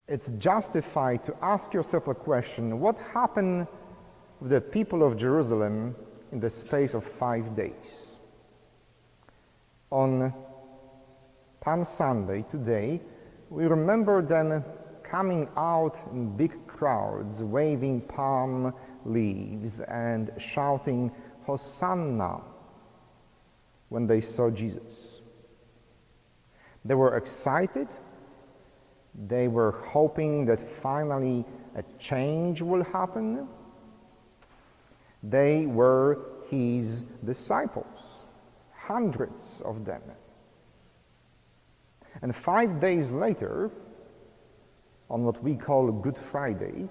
it's justified to ask yourself a question: what happened with the people of Jerusalem in the space of 5 days? On Palm Sunday, today, we remember them coming out in big crowds, waving palm leaves and shouting Hosanna when they saw Jesus. They were excited. They were hoping that finally a change will happen. They were his disciples, hundreds of them. And 5 days later, on what we call Good Friday,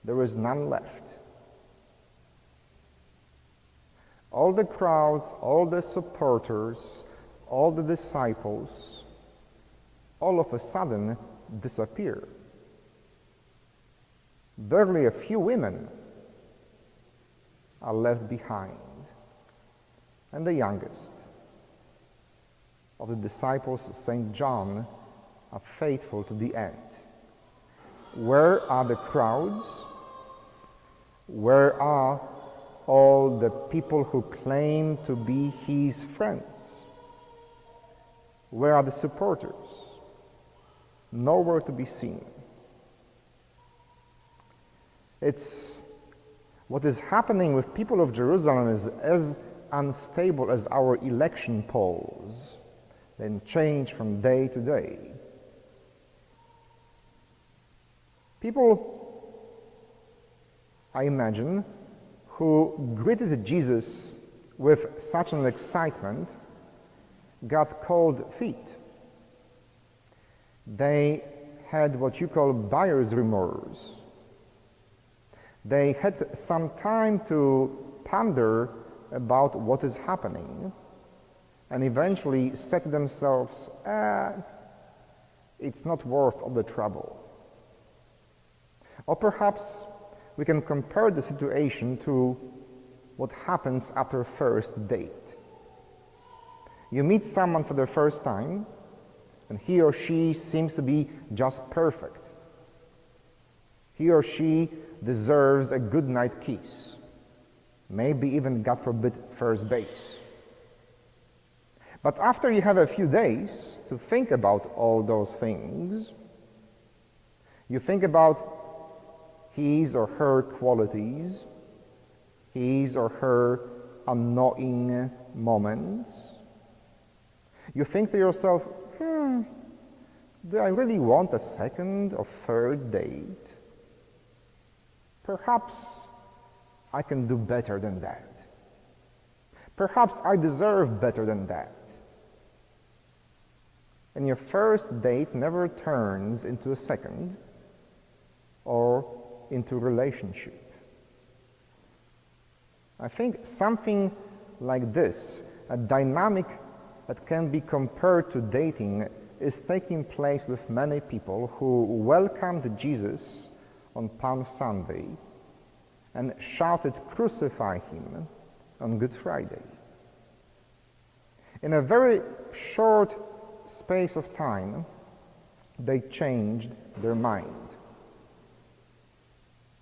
there was none left. All the crowds, all the supporters, all the disciples, all of a sudden disappear. Barely a few women are left behind, and the youngest of the disciples, St. John, are faithful to the end. Where are the crowds? Where are all the people who claim to be his friends? Where are the supporters? Nowhere to be seen. It's what is happening with people of Jerusalem is as unstable as our election polls. They change from day to day. People, I imagine, who greeted Jesus with such an excitement got cold feet. They had what you call buyer's remorse. They had some time to ponder about what is happening and eventually said to themselves, it's not worth all the trouble. Or perhaps we can compare the situation to what happens after a first date. You meet someone for the first time, and he or she seems to be just perfect. He or she deserves a good night kiss, maybe even, God forbid, first base. But after you have a few days to think about all those things, you think about his or her qualities, his or her annoying moments. You think to yourself, do I really want a second or third date? Perhaps I can do better than that. Perhaps I deserve better than that. And your first date never turns into a second or into a relationship. I think something like this, a dynamic that can be compared to dating, is taking place with many people who welcomed Jesus on Palm Sunday and shouted, "Crucify him," on Good Friday. In a very short space of time, they changed their mind.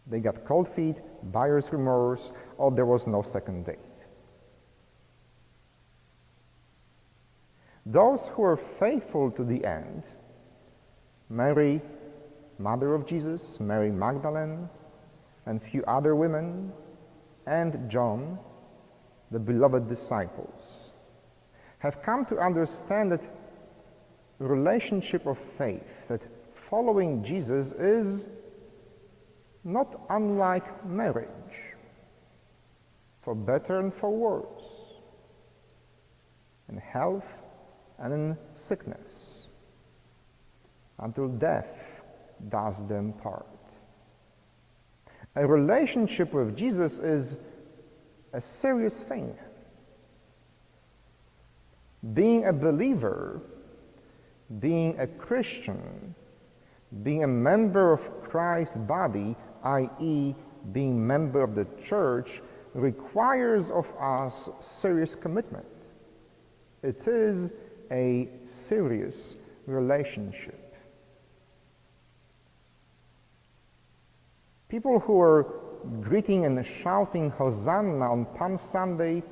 They got cold feet, buyer's remorse, or there was no second date. Those who were faithful to the end, Mary, mother of Jesus, Mary Magdalene, and few other women, and John, the beloved disciples, have come to understand that relationship of faith, that following Jesus is not unlike marriage, for better and for worse, in health and in sickness, until death does them part. A relationship with Jesus is a serious thing. Being a believer, being a Christian, being a member of Christ's body, i.e., being member of the church, requires of us serious commitment. It is a serious relationship. People who were greeting and shouting Hosanna on Palm Sunday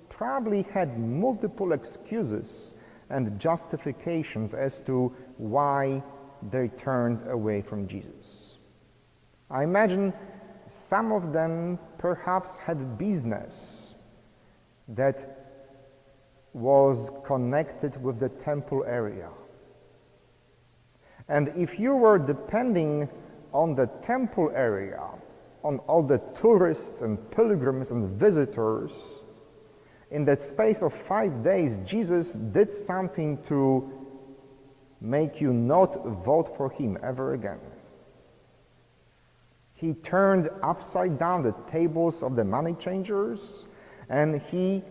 probably had multiple excuses and justifications as to why they turned away from Jesus. I imagine some of them perhaps had business that was connected with the temple area. And if you were depending on the temple area, on all the tourists and pilgrims and visitors, in that space of 5 days, Jesus did something to make you not vote for him ever again. He turned upside down the tables of the money changers, and he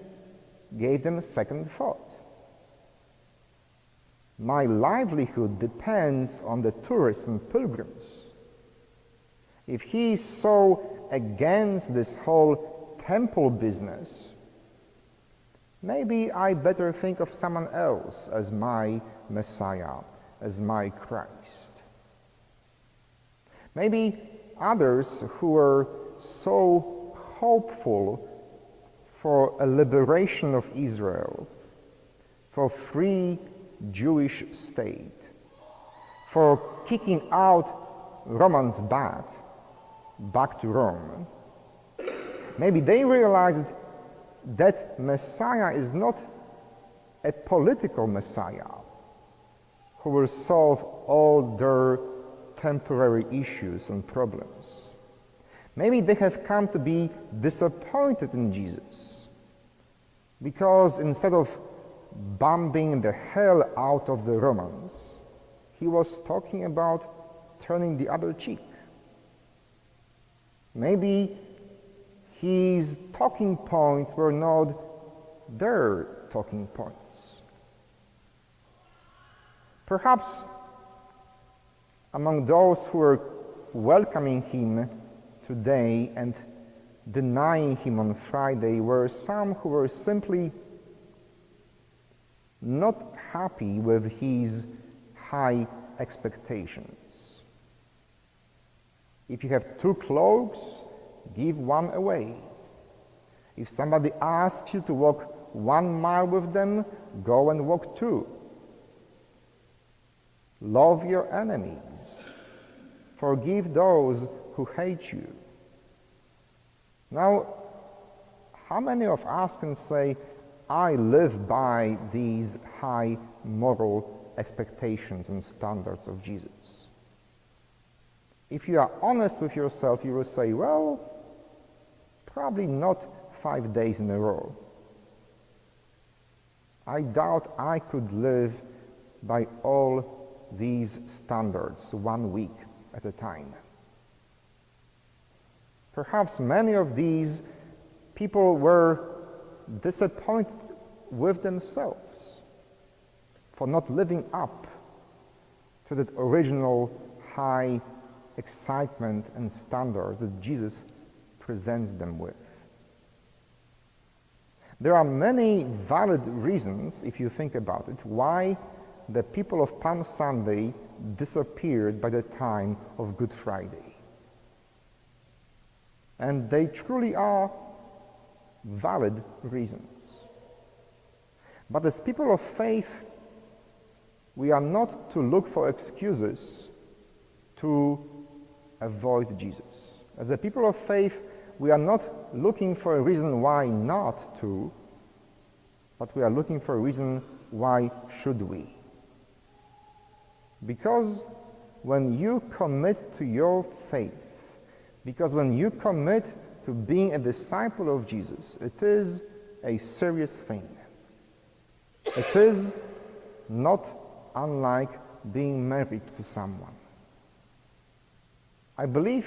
gave them a second thought. My livelihood depends on the tourists and pilgrims. If he is so against this whole temple business, maybe I better think of someone else as my Messiah, as my Christ. Maybe others who were so hopeful for a liberation of Israel, for free Jewish state, for kicking out Romans back to Rome. Maybe they realized that Messiah is not a political Messiah who will solve all their temporary issues and problems. Maybe they have come to be disappointed in Jesus because instead of bombing the hell out of the Romans, he was talking about turning the other cheek. Maybe his talking points were not their talking points. Perhaps among those who were welcoming him today and denying him on Friday were some who were simply not happy with his high expectations. If you have 2 cloaks, give 1 away. If somebody asks you to walk 1 mile with them, go and walk 2. Love your enemies. Forgive those who hate you. Now, how many of us can say, I live by these high moral expectations and standards of Jesus? If you are honest with yourself, you will say, well, probably not 5 days in a row. I doubt I could live by all these standards 1 week at a time. Perhaps many of these people were disappointed with themselves for not living up to that original high excitement and standards that Jesus presents them with. There are many valid reasons, if you think about it, why the people of Palm Sunday disappeared by the time of Good Friday. And they truly are valid reasons. But as people of faith, we are not to look for excuses to avoid Jesus. As a people of faith, we are not looking for a reason why not to, but we are looking for a reason why should we. Because when you commit to your faith, because when you commit to being a disciple of Jesus, it is a serious thing. It is not unlike being married to someone. I believe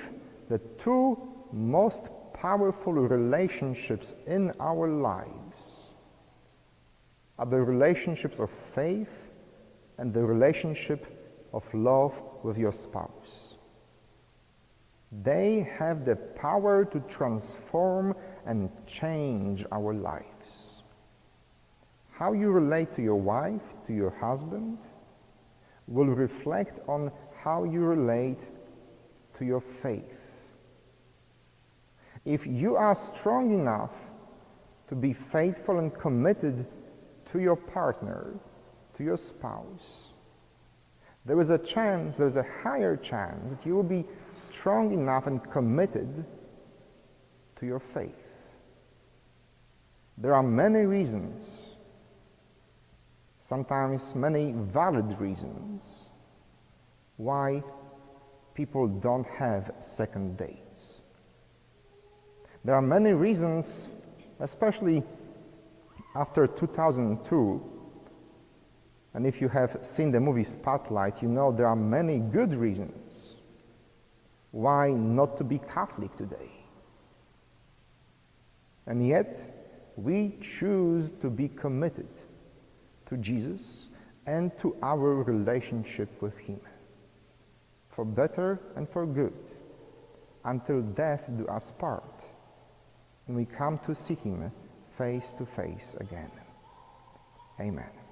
the 2 most powerful relationships in our lives are the relationships of faith and the relationship of love with your spouse. They have the power to transform and change our lives. How you relate to your wife, to your husband, will reflect on how you relate to your faith, if you are strong enough to be faithful and committed to your partner, to your spouse, there is a chance, there's a higher chance that you will be strong enough and committed to your faith. There are many reasons, sometimes many valid reasons, why people don't have second dates. There are many reasons, especially after 2002, and if you have seen the movie Spotlight, you know there are many good reasons why not to be Catholic today. And yet, we choose to be committed to Jesus and to our relationship with Him, for better and for good, until death do us part, and we come to see Him face to face again. Amen.